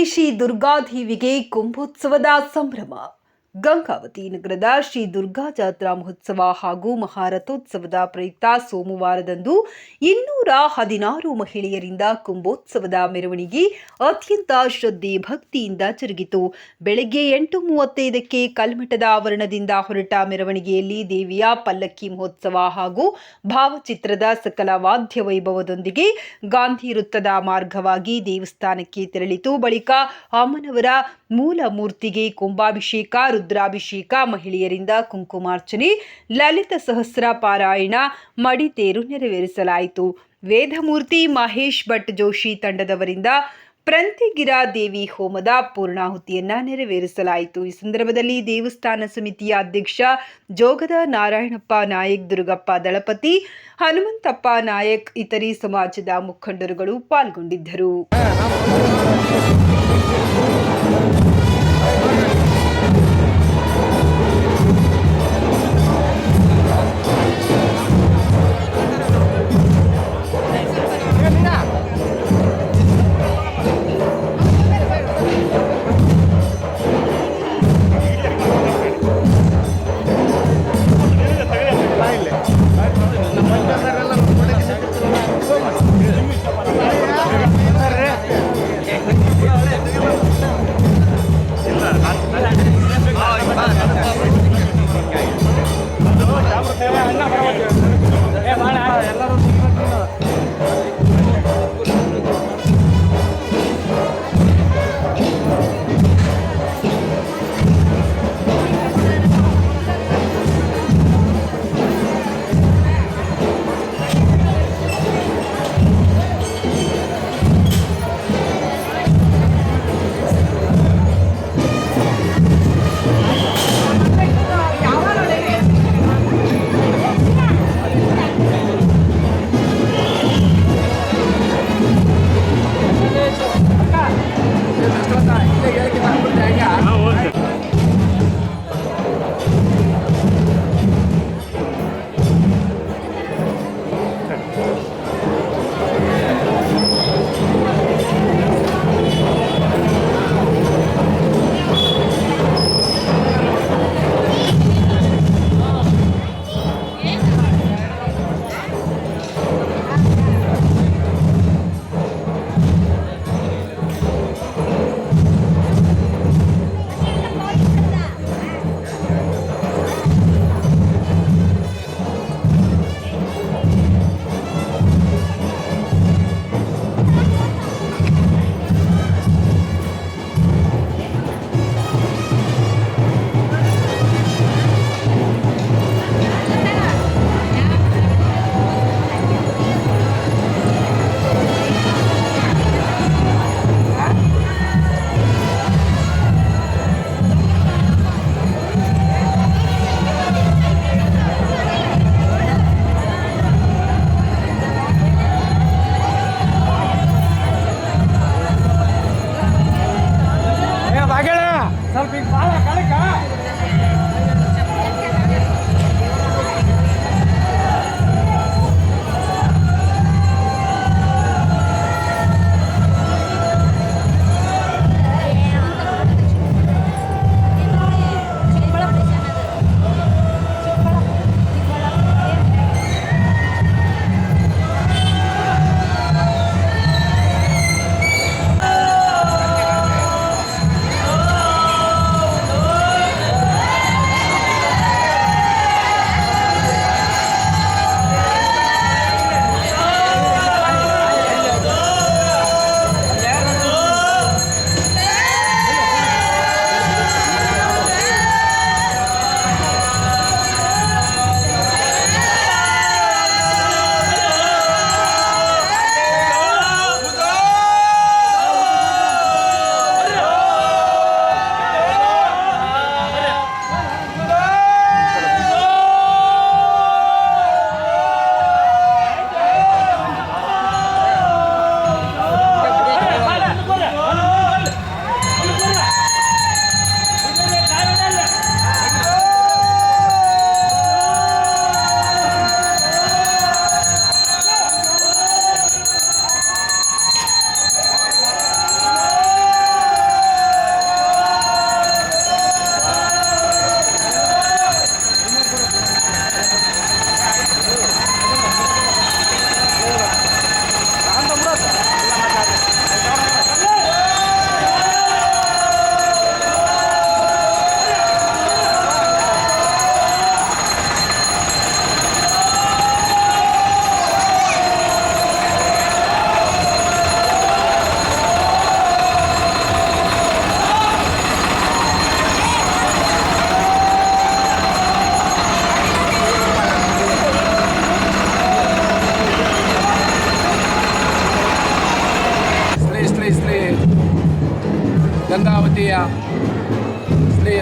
ಶ್ರೀ ದುರ್ಗಾದೇವಿಗೆ ಕುಂಭೋತ್ಸವದ ಸಂಭ್ರಮ. ಗಂಗಾವತಿ ನಗರದ ಶ್ರೀ ದುರ್ಗಾ ಜಾತ್ರಾ ಮಹೋತ್ಸವ ಹಾಗೂ ಮಹಾರಥೋತ್ಸವದ ಪ್ರಯುಕ್ತ ಸೋಮವಾರದಂದು 216 ಮಹಿಳೆಯರಿಂದ ಕುಂಭೋತ್ಸವದ ಮೆರವಣಿಗೆ ಅತ್ಯಂತ ಶ್ರದ್ಧೆ ಭಕ್ತಿಯಿಂದ ಜರುಗಿತು. ಬೆಳಗ್ಗೆ 8:35ಕ್ಕೆ ಕಲ್ಮಠದ ಆವರಣದಿಂದ ಹೊರಟ ಮೆರವಣಿಗೆಯಲ್ಲಿ ದೇವಿಯ ಪಲ್ಲಕ್ಕಿ ಮಹೋತ್ಸವ ಹಾಗೂ ಭಾವಚಿತ್ರದ ಸಕಲ ವಾದ್ಯ ವೈಭವದೊಂದಿಗೆ ಗಾಂಧಿ ವೃತ್ತದ ಮಾರ್ಗವಾಗಿ ದೇವಸ್ಥಾನಕ್ಕೆ ತೆರಳಿತು. ಬಳಿಕ ಅಮ್ಮನವರ ಮೂಲ ಮೂರ್ತಿಗೆ ಕುಂಭಾಭಿಷೇಕ, ರುದ್ರಾಭಿಷೇಕ, ಮಹಿಳೆಯರಿಂದ ಕುಂಕುಮಾರ್ಚನೆ, ಲಲಿತ ಸಹಸ್ರ ಪಾರಾಯಣ, ಮಡಿತೇರು ನೆರವೇರಿಸಲಾಯಿತು. ವೇದಮೂರ್ತಿ ಮಹೇಶ್ ಭಟ್ ಜೋಶಿ ತಂಡದವರಿಂದ ಪ್ರಂತಿಗಿರಾ ದೇವಿ ಹೋಮದ ಪೂರ್ಣಾಹುತಿಯನ್ನ ನೆರವೇರಿಸಲಾಯಿತು. ಈ ಸಂದರ್ಭದಲ್ಲಿ ದೇವಸ್ಥಾನ ಸಮಿತಿಯ ಅಧ್ಯಕ್ಷ ಜೋಗದ ನಾರಾಯಣಪ್ಪ ನಾಯಕ್, ದುರ್ಗಪ್ಪ ದಳಪತಿ, ಹನುಮಂತಪ್ಪ ನಾಯಕ್, ಇತರೆ ಸಮಾಜದ ಮುಖಂಡರುಗಳು ಪಾಲ್ಗೊಂಡಿದ್ದರು.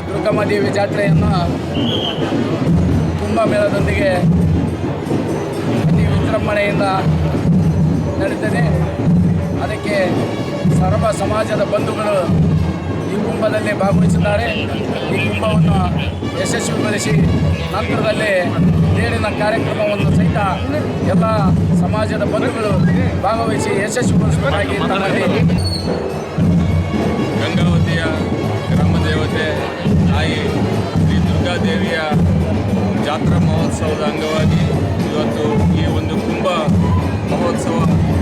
ದುರ್ಗಮ್ಮ ದೇವಿ ಜಾತ್ರೆಯನ್ನು ಕುಂಭಮೇಳದೊಂದಿಗೆ ಅತಿ ವಿಜೃಂಭಣೆಯಿಂದ ನಡೀತದೆ. ಅದಕ್ಕೆ ಸರ್ವ ಸಮಾಜದ ಬಂಧುಗಳು ಈ ಕುಂಭದಲ್ಲಿ ಭಾಗವಹಿಸಿದ್ದಾರೆ. ಈ ಕುಂಭವನ್ನು ಯಶಸ್ವಿಗೊಳಿಸಿ ನಂತರದಲ್ಲಿ ತೇರಿನ ಕಾರ್ಯಕ್ರಮವನ್ನು ಸಹಿತ ಎಲ್ಲ ಸಮಾಜದ ಬಂಧುಗಳು ಭಾಗವಹಿಸಿ ಯಶಸ್ವಿಗೊಳಿಸಬೇಕಾಗಿ ತಮ್ಮಲ್ಲಿ ಗಂಗಾವತಿಯ ಗ್ರಾಮ ದೇವತೆ ತಾಯಿ ಶ್ರೀ ದುರ್ಗಾದೇವಿಯ ಜಾತ್ರಾ ಮಹೋತ್ಸವದ ಅಂಗವಾಗಿ ಇವತ್ತು ಈ ಒಂದು ಕುಂಭ ಮಹೋತ್ಸವದೊಂದಿಗೆ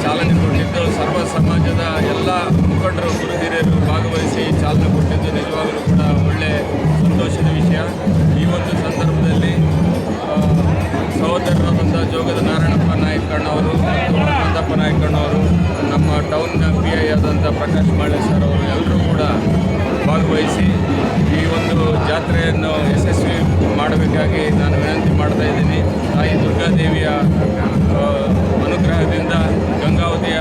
ಚಾಲನೆ ಕೊಟ್ಟಿದ್ದು ಸರ್ವ ಸಮಾಜದ ಎಲ್ಲ ಮುಖಂಡರು ಗುರು ಹಿರಿಯರು ಭಾಗವಹಿಸಿ ಚಾಲನೆ ಕೊಟ್ಟಿದ್ದು ನಿಜವಾಗಲೂ ಕೂಡ ಒಳ್ಳೆಯ ಸಂತೋಷದ ವಿಷಯ. ಈ ಒಂದು ಸಂದರ್ಭದಲ್ಲಿ ಸಹೋದರರಾದಂಥ ಜೋಗದ ನಾರಾಯಣಪ್ಪ ನಾಯಕಣ್ಣವರು ಮತ್ತು ಆನಂದಪ್ಪ ನಾಯಕಣ್ಣವರು, ನಮ್ಮ ಟೌನ್ನ PI ಆದಂಥ ಪ್ರಕಾಶ್ ಮಾಳೆ ಸರ್ ಅವರು ಎಲ್ಲರೂ ಕೂಡ ಭಾಗವಹಿಸಿ ಈ ಒಂದು ಜಾತ್ರೆಯನ್ನು ಯಶಸ್ವಿ ಮಾಡಬೇಕಾಗಿ ನಾನು ವಿನಂತಿ ಮಾಡ್ತಾ ಇದ್ದೀನಿ. ತಾಯಿ ದುರ್ಗಾದೇವಿಯ ಅನುಗ್ರಹದಿಂದ ಗಂಗಾವತಿಯ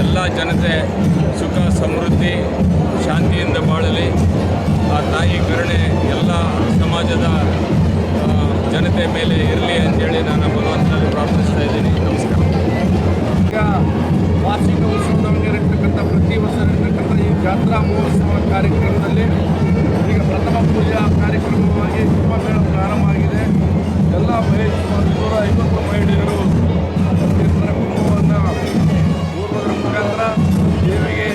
ಎಲ್ಲ ಜನತೆ ಸುಖ ಸಮೃದ್ಧಿ ಶಾಂತಿಯಿಂದ ಬಾಳಲಿ. ಆ ತಾಯಿ ಕರುಣೆ ಎಲ್ಲ ಸಮಾಜದ ಜನತೆ ಮೇಲೆ ಇರಲಿ ಅಂತೇಳಿ ನಾನು ಭಗವಂತನಲ್ಲಿ ಪ್ರಾರ್ಥಿಸ್ತಾ ಇದ್ದೀನಿ. ನಮಸ್ಕಾರ. ಈಗ ವಾರ್ಷಿಕ ಉತ್ಸವದಲ್ಲಿ ಇರತಕ್ಕಂಥ ಪ್ರತಿ ವರ್ಷ ಇರತಕ್ಕಂಥ ಈ ಜಾತ್ರಾ ಮಹೋತ್ಸವ ಕಾರ್ಯಕ್ರಮದಲ್ಲಿ ಈಗ ಪ್ರಥಮ ಪೂಜಾ ಕಾರ್ಯಕ್ರಮವಾಗಿ ಕುಂಭಮೇಳ ಪ್ರಾರಂಭ ಆಗಿದೆ. ಎಲ್ಲ ಸುಮಾರು 250 ಮಹಿಳೆಯರು ಕುಂಭವನ್ನು ಪೂರ್ವದ ಮುಖಾಂತರ ದೇವಿಗೆ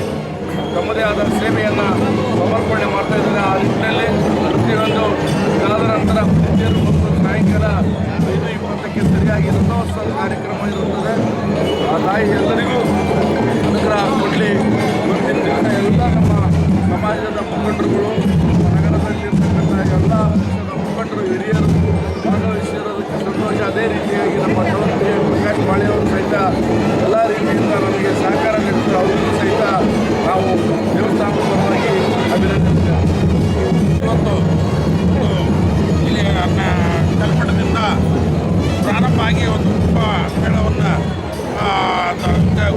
ತಮ್ಮದೇ ಆದ ಸೇವೆಯನ್ನು ಸಮರ್ಪಣೆ ಮಾಡ್ತಾ ಇದ್ದಾರೆ. ಆ ನಿಟ್ಟಿನಲ್ಲಿ ಪ್ರತಿಯೊಂದು ಕಾದ ನಂತರ ಪೂಜ್ಯರು ಮತ್ತು ಸಾಯಂಕಾಲ 5:20ಕ್ಕೆ ಸರಿಯಾಗಿ ರಥೋತ್ಸವ ಕಾರ್ಯಕ್ರಮ ಇರುತ್ತದೆ. ಆ ತಾಯಿ ಎಲ್ಲರಿಗೂ ಅನುಗ್ರಹ ಕೊಡಲಿ. ಇವತ್ತಿನ ದಿನ ಎಲ್ಲ ನಮ್ಮ ಸಮಾಜದ ಮುಖಂಡರುಗಳು, ನಗರದಲ್ಲಿರ್ತಕ್ಕಂಥ ಎಲ್ಲ ಪಕ್ಷದ ಮುಖಂಡರು, ಹಿರಿಯರು ಭಾಗವಹಿಸಿರೋದಕ್ಕೆ ಸಂತೋಷ. ಅದೇ ರೀತಿಯಾಗಿ ನಮ್ಮ ಟೌನ್ ಪ್ರಕಾಶ್ ಮಾಳೆಯವರು ಸಹಿತ ಎಲ್ಲ ರೀತಿಯಿಂದ ನಮಗೆ ಸಹಕಾರ ನೀಡಿದ್ರು. ಅವರಿಗೂ ಸಹಿತ ನಾವು ದೇವಸ್ಥಾನದ ಪರವಾಗಿ ಅಭಿನಂದಿಸ್ತೇವೆ. ಇವತ್ತು ಇಲ್ಲಿ ಕಲ್ಮಠದಿಂದ ಪ್ರಾರಂಭ ಆಗಿ ಒಂದು ಕುಂಭ ಮೇಳವನ್ನು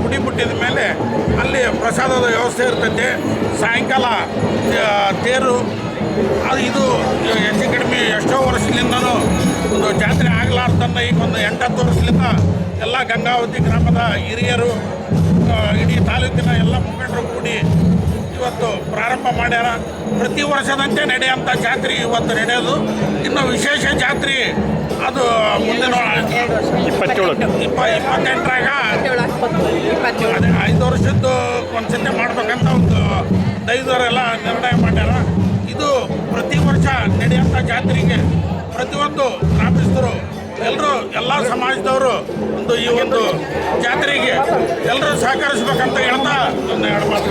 ಗುಡಿ ಮುಟ್ಟಿದ ಮೇಲೆ ಅಲ್ಲಿ ಪ್ರಸಾದದ ವ್ಯವಸ್ಥೆ ಇರ್ತೈತೆ. ಸಾಯಂಕಾಲ ತೇರು ಇದು ಹೆಚ್ಚು ಕಡಿಮೆ ಎಷ್ಟೋ ವರ್ಷದಿಂದನೂ ಒಂದು ಜಾತ್ರೆ ಆಗಲಾರ್ದನ್ನ ಈಗ ಒಂದು 8-10 ವರ್ಷದಿಂದ ಎಲ್ಲ ಗಂಗಾವತಿ ಗ್ರಾಮದ ಹಿರಿಯರು, ಇಡೀ ತಾಲೂಕಿನ ಎಲ್ಲ ಮುಖಂಡರು ಕೂಡಿ ಇವತ್ತು ಪ್ರಾರಂಭ ಮಾಡ್ಯಾರ. ಪ್ರತಿ ವರ್ಷದಂತೆ ನಡೆಯುವಂಥ ಜಾತ್ರೆ ಇವತ್ತು ನಡೆಯೋದು. ಇನ್ನು ವಿಶೇಷ ಜಾತ್ರೆ ಅದು ಮುಂದಿನ 28ರಾಗ ಅದೇ 5 ವರ್ಷದ್ದು ಒಂದ್ಸತಿ ಮಾಡ್ಬೇಕಂತ ಒಂದು ದೈವರೆಲ್ಲ ನಿರ್ಣಯ ಮಾಡ್ಯಾರ. ಇದು ಪ್ರತಿ ವರ್ಷ ನಡೆಯುವಂಥ ಜಾತ್ರೆಗೆ ಪ್ರತಿಯೊಂದು ಗ್ರಾಮಸ್ಥರು ಎಲ್ಲರೂ, ಎಲ್ಲ ಸಮಾಜದವರು ಈ ಒಂದು ಜಾತ್ರೆಗೆ ಎಲ್ಲರೂ ಸಹಕರಿಸ್ಬೇಕಂತ ಹೇಳ್ತಾ ಒಂದು 2 ಮಾತು.